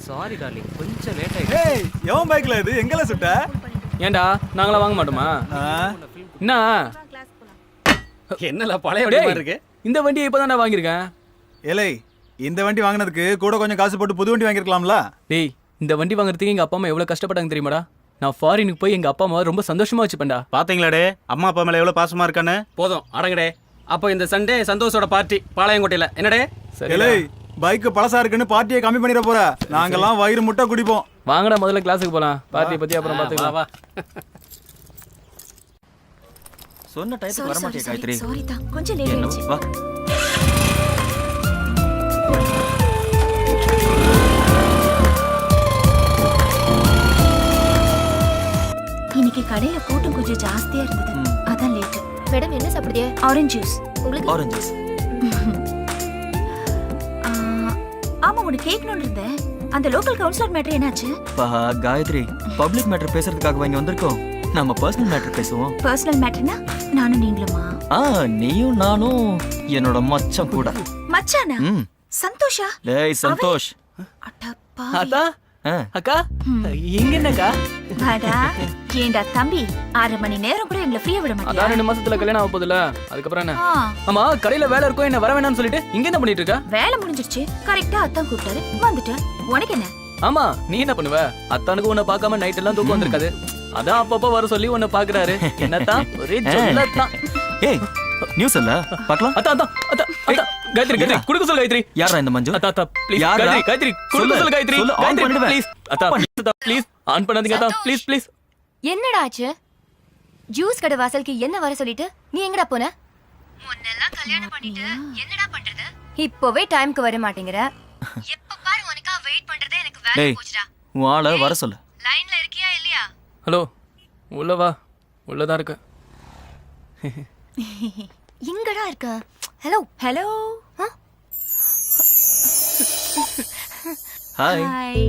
Sorry darling, கொஞ்சம் late ஆயிடுச்சு. ஏய், எவன் பைக்ல இது? எங்கல சுட்ட? ஏன்டா நாங்களா வாங்க மாட்டோமா? என்ன என்னல பழைய வண்டி மாதிரி இருக்கு? இந்த வண்டியை இப்பதான்டா வாங்கியிருக்கேன். ஏலே, இந்த வண்டி வாங்கினதுக்கு கூட கொஞ்சம் காசு போட்டு புது வண்டி வாங்கிருக்கலாம்ல? டேய், இந்த வண்டி வாங்குறதுக்கு எங்க அப்பா அம்மா எவ்வளவு கஷ்டப்பட்டாங்க தெரியுமாடா? நான் ஃபாரினுக்கு போய் எங்க அப்பா அம்மா ரொம்ப சந்தோஷமா வச்சுப்பேன்டா. பாத்தீங்களாடே அம்மா அப்பா மேல எவ்வளவு பாசமா இருக்கான்னு. போதும் அடங்கடே. அப்போ இந்த சண்டே சந்தோஷோட பார்ட்டி பாளையங்கோட்டையில என்னடே? ஏலே, பைக் பழசா இருக்குன்னு பார்ட்டியை கம்மி பண்ணிட போற. நாங்கெல்லாம் வயிறு முட்டை குடிப்போம். வாங்கடா முதல்ல கிளாஸுக்கு போலாம். பார்ட்டியை பத்தி அப்புறம் பாத்துக்கலாம். வா சொன்ன டைத்துக்கு வர மாட்டே காயத்ரி. சாரி தான், கொஞ்சம் லேட் ஆயிடுச்சு. வா. இன்னைக்கு கடையில கூட்டம் கொஞ்சம் ஜாஸ்தியா இருந்தது, அதான் லேட். மேடம் என்ன சாப்பிடுறிய? Orange juice. உங்களுக்கு? Orange juice. ஆமா, உனக்கு கேட்கணும்னு இருந்தேன். அந்த லோக்கல் கவுன்சிலர் மேட்டர் என்னாச்சு? காயத்ரி, பப்ளிக் மேட்டர் பேசுறதுக்காக இங்க வந்திருக்கோம். நம்ம பர்சனல் மேட்டர் பேசுவோம். பர்சனல் மேட்டர்னா நானும் நீங்களுமா? நீயும் நானும் என்னோட மச்சான் கூட. மச்சானா? சந்தோஷா? டேய் சந்தோஷ். அடப்பா. அத்தா, அக்கா, இங்க என்னக்கா? வாடா. ஏண்டா தம்பி, 1/2 மணி நேரம் கூட எங்களை ஃப்ரீயா விட அதான் மாட்டியா? 2 மாசத்துல கல்யாணம் ஆக போகுதுல, அதுக்கப்புறம் என்ன? ஆ, ஆமா, கடையில வேலை இருக்கும், என்ன வர வேணாம்னு சொல்லிட்டு இங்க என்ன பண்ணிட்டு இருக்க? வேலை முடிஞ்சிருச்சு. கரெக்டா அத்தான் கூப்பிட்டாரு, வந்துட்டேன். உனக்கு என்ன? ஆமா, நீ என்ன பண்ணுவ? அத்தானுக்கு உன்னை பார்க்காம நைட் எல்லாம் தூக்கம் வந்திருக்காது. அதான் அப்பப்ப வர சொல்லி உன்னை பாக்குறாரு. என்னத்தான் ஒரே சொல்லத்தான். ஏய், நியூஸ் இல்ல பார்க்கலாம். அத்தா அத்தா அத்தா அத்தா, காயத்ரி காயத்ரி குடுக்க சொல்லு காயத்ரி. யாரா இந்த மஞ்சு? அத்தா அத்தா ப்ளீஸ் யாரா? காயத்ரி காயத்ரி குடுக்க சொல்லு காயத்ரி. சொல்லு, ஆன் காயத்ரி பண்ணிடுவேன். ப்ளீஸ் அத்தா ப்ளீஸ் அத்தா ப்ளீஸ் ஆன் பண்ணாதீங்க அத்தா ப்ளீஸ் ப்ளீஸ். என்னடா ஆச்சு? ஜூஸ் கடை வாசலுக்கு என்ன வர சொல்லிட்டு நீ எங்கடா போன? முன்னெல்லாம் கல்யாணம் பண்ணிட்டு என்னடா பண்றது? இப்போவே டைம்க்கு வர மாட்டேங்கற. எப்ப பாரு உனக்கா வெயிட் பண்றதே எனக்கு வேலை டேய், போச்சுடா. உன் ஆளை வர சொல்லு. லைன்ல இருக்கியா இல்லையா? ஹலோ, உள்ள வா. உள்ளதா இருக்க. எங்கடா இருக்க? Hello hello. Hi, hi.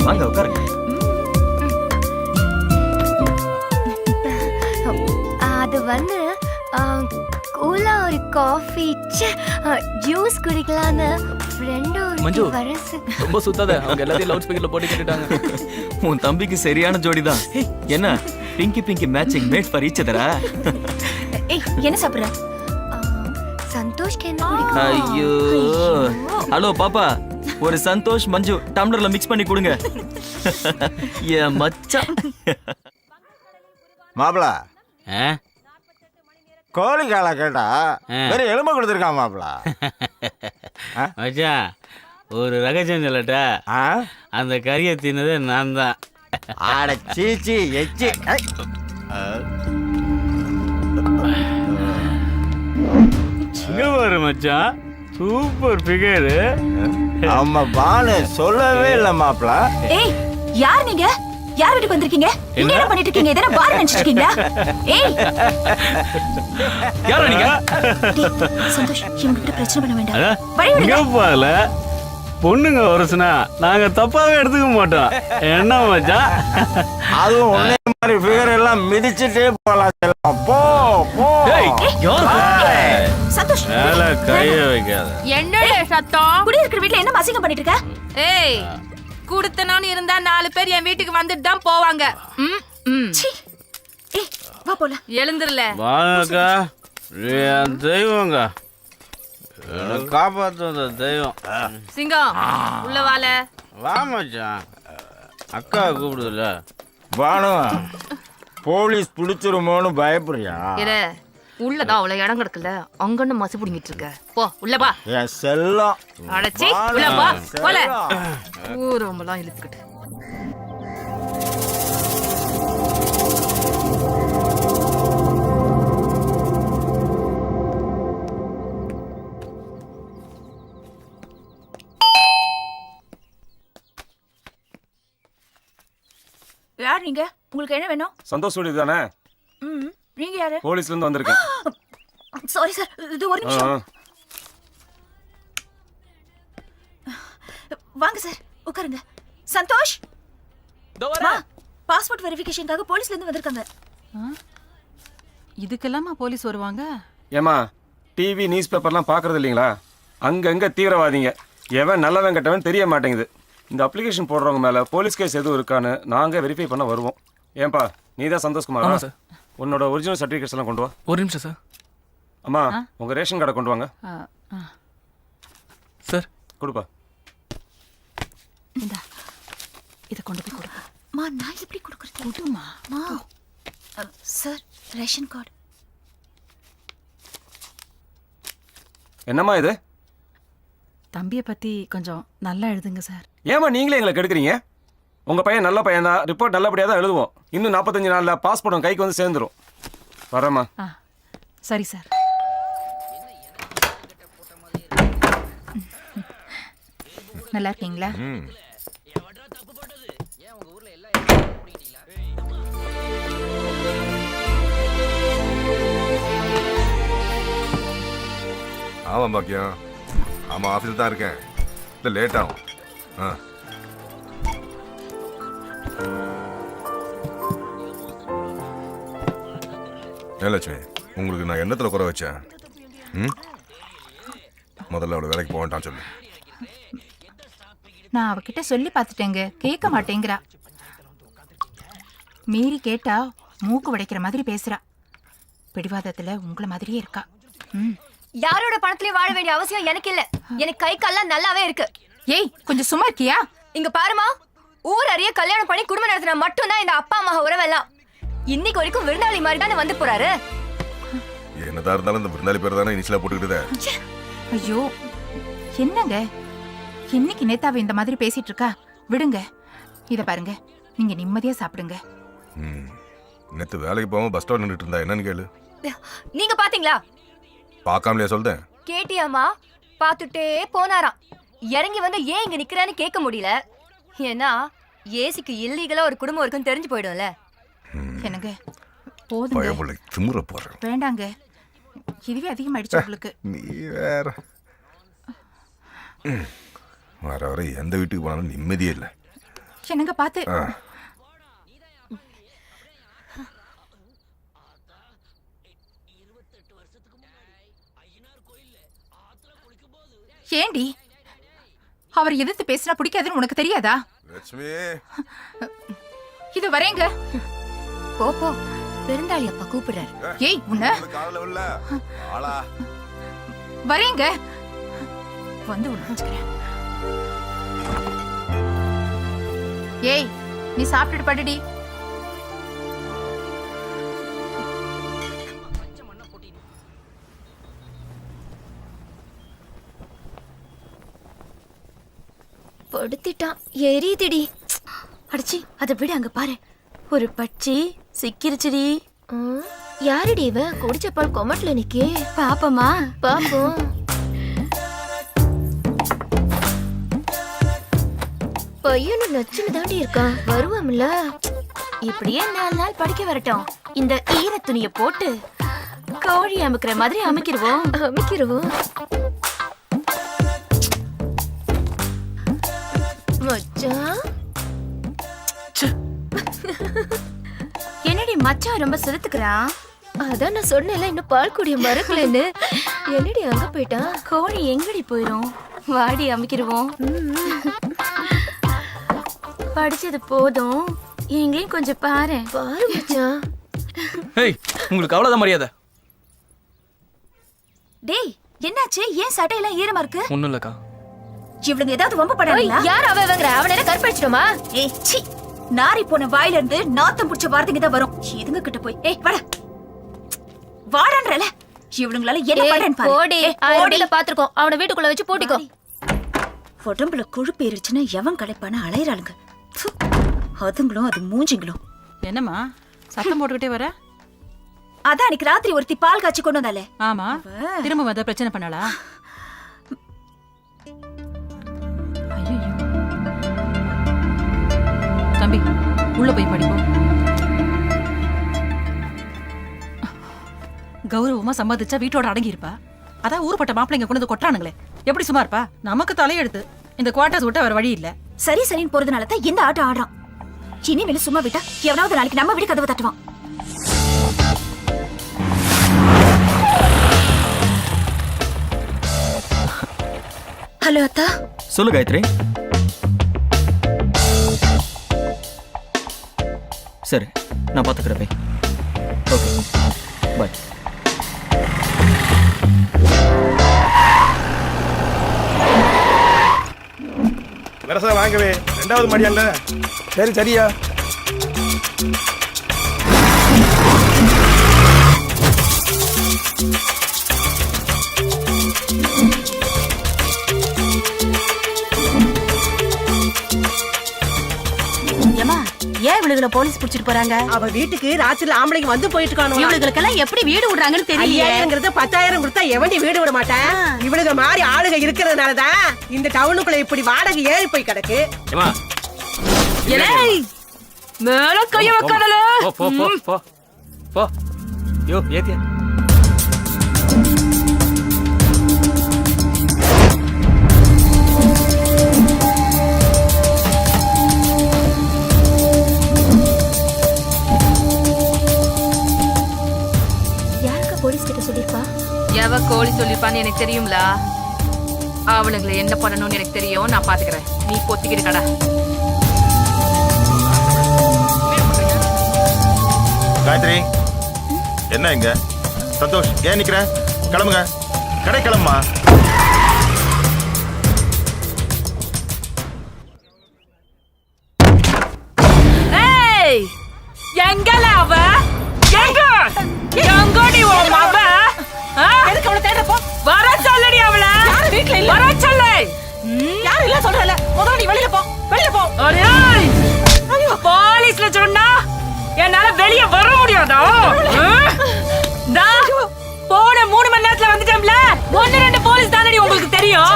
வாங்க உட்காருங்க. அது வந்து கூலா ஒரு காஃபி ஜூஸ் குடிக்கலான்னு ஃப்ரெண்ட் மஞ்சு. ஒரு வரசு. ரொம்ப சுத்தாத, அவங்க எல்லாத்தையும் லவுட் ஸ்பீக்கர்ல போட்டு கேட்டுட்டாங்க. உன் தம்பிக்கு சரியான ஜோடிதான். என்ன பிங்கி பிங்கி மேட்சிங் மேட் ஃபார் ஈச் அதரா? ஏய், என்ன சாப்பிடுற? சந்தோஷ்க்கு என்ன பிடிக்கும்? ஐயோ. ஹலோ பாப்பா, ஒரு சந்தோஷ் மஞ்சு டம்ளர்ல மிக்ஸ் பண்ணி கொடுங்க. ஏ மச்சான். மாப்பிள, கோழி காலை கேட்டா வெறும் எலும்பு கொடுத்துருக்கான் மாப்பிள. மச்சான், ஒரு ரகசியம் சொல்லட்டா? அந்த கறியை தின்னது நான் தான். ஆட சீச்சி எச்சி. இங்க பாரு மச்சான், சூப்பர் ஃபிகர். அம்மா பானு சொல்லவே இல்ல மாப்பிள. ஏய், யார் நீங்க? யார் வீட்டுக்கு வந்திருக்கீங்க? இங்க என்ன பண்ணிட்டு இருக்கீங்க? இதென்ன பார் நினைச்சிட்டு இருக்கீங்களா? ஏய், யாரா நீங்க? டேய், சந்தோஷ், இவங்க கிட்ட பிரச்சனை பண்ண வேண்டாம். வழி இங்க விடுங்க. பால பொண்ணுங்க வருஷனா நாங்க தப்பாவே எடுத்துக்க மாட்டோம். என்ன மச்சான்? அதுவும் உன்னை மாதிரி ஃபிகர் எல்லாம் மிதிச்சுட்டே போலாம். செல்லம். போ போ. சந்தோஷ், மேல கைய வைக்காத. என்னடே சத்தம்? குடி இருக்கிற வீட்ல என்ன அசிங்கம் பண்ணிட்டு இருக்க? ஏய், குடுத்தனான்னு இருந்தா 4 பேர் என் வீட்டுக்கு வந்துட்டு தான் போவாங்க. சீ. ஏய், வா போலாம். எழுந்திரல. வாங்கக்கா, என் தெய்வங்க, என்னை காப்பாத்துற தெய்வம். சிங்கம் உள்ள வால. வா மச்சான், அக்கா கூப்பிடுதுல. பானு, போலீஸ் பிடிச்சிருமோன்னு பயப்படுறியா? இரு, உள்ளதான் அவ்வளவு இடம் கிடக்குல, அங்கன்னு மசு புடிங்கிட்டு இருக்க. போ உள்ள வா. என் செல்லம். அடச்சி உள்ள வா. போல ஊரம்பெல்லாம் இழுத்துக்கிட்டு. யார் நீங்க? உங்களுக்கு என்ன வேணும்? சந்தோஷ் வீடு தானே? நீங்க யாரு? போலீஸ்ல இருந்து வந்திருக்கேன். சாரி சார், இது ஒரு நிமிஷம். வாங்க சார், உட்காருங்க. சந்தோஷ், பாஸ்போர்ட் வெரிஃபிகேஷனுக்காக போலீஸ்ல இருந்து வந்திருக்காங்க. இதுக்கெல்லாமா போலீஸ் வருவாங்க? ஏமா, டிவி நியூஸ் பேப்பர்லாம் பாக்குறது இல்லீங்களா? அங்கங்க தீவிரவாதிங்க. எவன் நல்லவன் கெட்டவன் தெரிய மாட்டேங்குது. இந்த அப்ளிகேஷன் போடுறவங்க மேல போலீஸ் கேஸ் எதுவும் இருக்கான்னு நாங்க வெரிஃபை பண்ண வருவோம். ஏன்பா நீ தான் சந்தோஷ்குமாரா? ஆமா சார். உன்னோட ஒரிஜினல் சர்டிஃபிகேட்ஸ் எல்லாம் கொண்டு வா. ஒரு நிமிஷம் சார். அம்மா உங்க ரேஷன் கார்டை கொண்டு வாங்க. சார் கொடுப்பா. இந்தா இதை கொண்டு போய் கொடுப்பா. மா நான் எப்படி கொடுக்கறது? கொடுமா. மா சார் ரேஷன் கார்டு. என்னம்மா இது? தம்பியை பத்தி கொஞ்சம் நல்லா எழுதுங்க சார். ஏமா நீங்களே எங்களை கெடுக்குறீங்க? உங்க பையன் நல்ல பையன் தான், ரிப்போர்ட் நல்லபடியாக தான் எழுதுவோம். இன்னும் 45 நாள்ல பாஸ்போர்ட் கைக்கு வந்து சேர்ந்துரும். வரேம்மா. சரி சார். நல்லா இருக்கீங்களா? ஆமாம் பாக்கியம். ஆமாம் ஆஃபீஸில் தான் இருக்கேன். இல்லை லேட் ஆகும். லட்சுமி, உங்களுக்கு நான் எண்ணத்தில் குறை வச்சேன்? முதல்ல அவளை வேலைக்கு போக வேண்டாம்னு சொல்லு. நான் அவகிட்ட சொல்லி பார்த்துட்டேங்க, கேட்க மாட்டேங்கிறா. மீறி கேட்டா மூக்கு உடைக்கிற மாதிரி பேசுறா. பிடிவாதத்துல உங்களை மாதிரியே இருக்கா. யாரோட பணத்திலயும் வாழ வேண்டிய அவசியம் எனக்கு இல்ல. எனக்கு கை கால்லாம் நல்லாவே இருக்கு. ஏய் கொஞ்சம் சும்மா இருக்கியா? இங்க பாருமா, ஊர் அறிய கல்யாணம் பண்ணி குடும்பம் நடத்தினா மட்டும்தான் இந்த அப்பா அம்மா உறவெல்லாம். இன்னைக்கு வரைக்கும் விருந்தாளி மாதிரி தானே வந்து போறாரு. என்னதான் இருந்தாலும் இந்த விருந்தாளி பேர் தானே இனிஷியலா போட்டுக்கிட்டு. ஐயோ என்னங்க, இன்னைக்கு நேத்தாவை இந்த மாதிரி பேசிட்டு இருக்கா. விடுங்க. இத பாருங்க, நீங்க நிம்மதியா சாப்பிடுங்க. நேத்து வேலைக்கு போகாம பஸ் ஸ்டாண்ட் நின்றுட்டு இருந்தா என்னன்னு கேளு. நீங்க பாத்தீங்களா? பார்க்காமலே சொல்றேன். கேட்டியாமா? பாத்துட்டே போனாராம். இறங்கி வந்து ஏன் இங்க நிக்கிறேன்னு கேட்க முடியல. ஏன்னா ஏசிக்கு இல்லீகலா ஒரு குடும்பம் இருக்குன்னு தெரிஞ்சு போயிடும்ல. என்னங்க போதுங்க, பயமுள்ள திமுற போறேன். வேண்டாங்க, இதுவே அதிகமாயிடுச்சு உங்களுக்கு. நீ வேற வர வர எந்த வீட்டுக்கு போனாலும் நிம்மதியே இல்லை. என்னங்க பாத்து. ஏண்டி அவர் எதிர்த்து பேசினா பிடிக்காதுன்னு உனக்கு தெரியாதா? லட்சுமி இது வரேங்க. போ போ, பெருந்தாளி அப்பா கூப்பிடுறாரு. ஏய் உன்ன காதுல விழல ஆளா. வரேங்க, வந்து உணர்ச்சிக்கிறேன். ஏய் நீ சாப்பிட்டுட்டு படுடி. படுத்திட்டான், எரியுதுடி. அடிச்சி அதை விட, அங்க பாரு ஒரு பட்சி சிக்கிருச்சுடி. யாருடி இவ? குடிச்ச பால் கொமட்ல நிக்கே. பாப்பமா பாப்போம். பையனும் நச்சுன்னு தாண்டி இருக்கான், வருவாம்ல. இப்படியே 4 நாள் படிக்க வரட்டும். இந்த ஈர துணியை போட்டு கோழி அமுக்கிற மாதிரி அமுக்கிடுவோம். அமைக்கிருவோம். மச்சான் என்னடி மச்சான் ரொம்ப செலுத்துக்கிறான்? அதான் நான் சொன்னேன்ல, இன்னும் பால் குடிய மறக்கலன்னு. என்னடி அங்க போயிட்டான்? கோழி எங்கடி போயிரும்? வாடி அமுக்கிடுவோம். படிச்சது போதும், எங்களையும் கொஞ்சம் பாரு. பாரு மச்சான். ஏய் உங்களுக்கு அவ்வளவுதான் மரியாதை. டேய் என்னாச்சு? ஏன் சட்டையெல்லாம் ஈரமா இருக்கு? ஒண்ணும் இல்லக்கா. இவளுங்க ஏதாவது வம்பு பண்றாங்களா? யார் அவங்கற? அவன என்ன கற்பழிச்சிட்டோமா? ஏய் சீ, நாரி போன வாயில இருந்து நாத்தம் புடிச்ச வார்த்தைங்க தான் வரும். இதுங்க கிட்ட போய் ஏய் வாடா வாடன்றல. இவளுங்களால என்ன பண்றேன்னு பாரு. போடி, ஆடில பாத்துறோம். அவன வீட்டுக்குள்ள வச்சு பூட்டிக்கோ. உடம்புல கொழுப்பு ஏறிச்சுன்னா எவன் களைப்பான அலையறாளுங்க. அதுங்களும் அது மூஞ்சிங்களும். என்னம்மா சத்தம் போட்டுக்கிட்டே வர? அதான் அன்னைக்கு ராத்திரி ஒருத்தி பால் காய்ச்சி கொண்டு வந்தாலே. ஆமா, திரும்ப வந்த பிரச்சனை பண்ணலா? தம்பி உள்ள போய் படிப்போம். கௌரவமா சம்பாதிச்சா வீட்டோட அடங்கி இருப்பா. அதான் ஊர்பட்ட மாப்பிள்ளைங்க கொண்டு வந்து கொட்டானுங்களே, எப்படி சும்மா இருப்பா? நமக்கு தலையெடுத்து இந்த குவார்டர்ஸ் விட்டா வேற வழி இல்ல. சரி சரின்னு போறதுனால தான் இந்த ஆட்டம் ஆடுறான். இனிமேல சும்மா விட்டா எவனாவது நாளைக்கு நம்ம வீடு கதவை தட்டுவான். ஹலோ அத்தா. சொல்லு காயத்ரி. சரி நான் பார்த்துக்கிறேன் பை. Okay bye. வரசா வாங்கவே 2வது மாடியால. சரி சரியா. ஏன் இவளுகளை போலீஸ் புடிச்சிட்டு போறாங்க? அவ வீட்டுக்கு ராத்திரில ஆம்பளைங்க வந்து போயிட்டு இருக்கானோ. இவளுகளுக்கெல்லாம் எப்படி வீடு விடுறாங்கன்னு தெரியல. 10,000 கொடுத்தா எவண்டி வீடு விட மாட்டேன். இவளுக மாதிரி ஆளுங்க இருக்கிறதுனாலதான் இந்த டவுனுக்குள்ள இப்படி வாடகை ஏறி போய் கிடக்கு. ஏமா மேல கைய வைக்காதல. போ போ போ போ போ. யோ ஏத்தியா. போலீஸ் கிட்ட சொல்லிருப்பா. எவ கோழி சொல்லிருப்பான்னு எனக்கு தெரியும்ல. அவளுங்களை என்ன பண்ணணும்னு எனக்கு தெரியும். நான் பாத்துக்கிறேன். நீ பொத்திக்கிட்டு கடா. காயத்ரி என்ன இங்க? சந்தோஷ் ஏன் நிக்கிற? கிளம்புங்க, கடை கிளம்புமா. ஏய் எங்கல அவ? எங்க எங்கடி ஓ மவ? எதுக்கு அவளை தேடுற? போ. வர சொல்லடி அவள. யாரு வீட்ல இல்ல? வர சொல்லு. யாரு இல்ல சொல்றல? முதல்ல நீ வெளியில போ. வெளியில போ. ஏய் போலீஸ்ல சொன்னா என்னால வெளிய வர முடியாதா? போன 3 மணி நேரத்துல வந்துட்டோம்ல. 1-2 போலீஸ் தானடி உங்களுக்கு தெரியும்.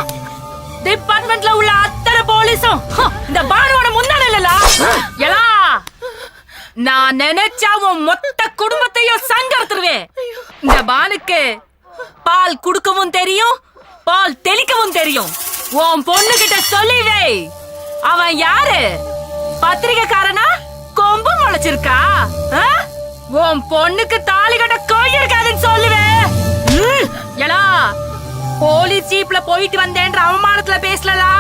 டிபார்ட்மெண்ட்ல உள்ள அத்தனை போலீஸும் இந்த பானுவோட முன்னாடி இல்லல. எலா நான் நினைச்சா உன் மொத்த குடும்பத்தையும் சங்கர்த்துருவேன். இந்த பானுக்கு பால் குடுக்கவும் தெரியும், பால் தெளிக்கவும் தெரியும். உன் பொண்ணு கிட்ட சொல்லிவே. அவன் யாரு? பத்திரிகைக்காரனா? கொம்பு முளைச்சிருக்கா? உன் பொண்ணுக்கு தாலி கட்ட கோயில் இருக்காதுன்னு சொல்லுவேன். எலா போலீஸ் ஜீப்ல போயிட்டு வந்தேன்ற அவமானத்துல பேசலா.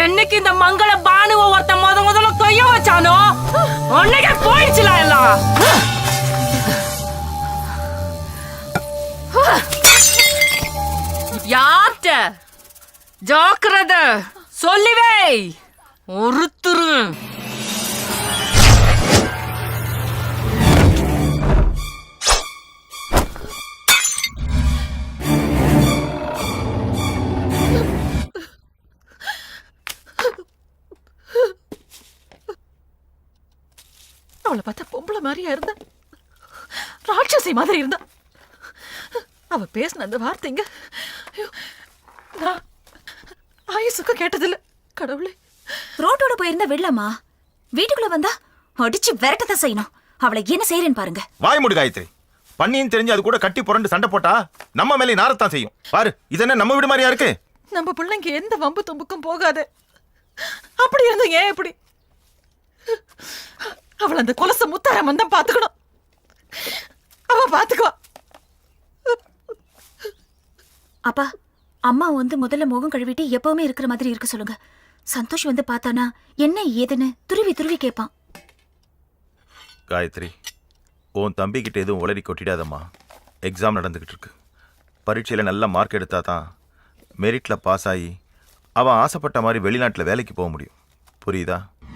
என்னைக்கு இந்த மங்கள பானுவ ஒருத்த முதல்ல கைய வச்சானோ அன்னைக்கே போயிடுச்சுல எல்லாம். யார்ட்ட ஜாக்கிரத சொல்லிவே. ஒருத்தரு அவளை பார்த்தா பொம்பளை மாதிரியா இருந்தா, ராட்சசி மாதிரி இருந்தா. அவ பேசின அந்த வார்த்தைங்க நான் ஆயுசுக்கு கேட்டதில்ல. கடவுளே. ரோட்டோட போயிருந்தா விடலாமா? வீட்டுக்குள்ள வந்தா அடிச்சு விரட்டதான் செய்யணும். அவளை என்ன செய்யறேன்னு பாருங்க. வாய் மூடு காயத்ரி. பண்ணின்னு தெரிஞ்சு அது கூட கட்டி புரண்டு சண்டை போட்டா நம்ம மேலே நாரத்தான் செய்யும். பாரு, இது என்ன நம்ம வீடு மாதிரியா இருக்கு? நம்ம பிள்ளைங்க எந்த வம்பு தும்புக்கும் போகாது. அப்படி இருந்த ஏன் இப்படி? அவள் அந்த கொலச முத்தாராமன் தான் பாத்துக்கணும். அவ பாத்துக்குவா. அப்பா அம்மா வந்து முதல்ல முகம் கழுவிட்டு எப்பவுமே இருக்கிற மாதிரி இருக்க சொல்லுங்க. சந்தோஷ் வந்து பார்த்தானா என்ன ஏதுன்னு துருவி துருவி கேட்பான். காயத்ரி, உன் தம்பி கிட்ட எதுவும் உளறி கொட்டிடாதம்மா. எக்ஸாம் நடந்துகிட்டு இருக்கு. பரீட்சையில் நல்ல மார்க் எடுத்தா தான் மெரிட்ல பாஸ் ஆகி அவன் ஆசைப்பட்ட மாதிரி வெளிநாட்டில் வேலைக்கு போக முடியும். புரியுதா?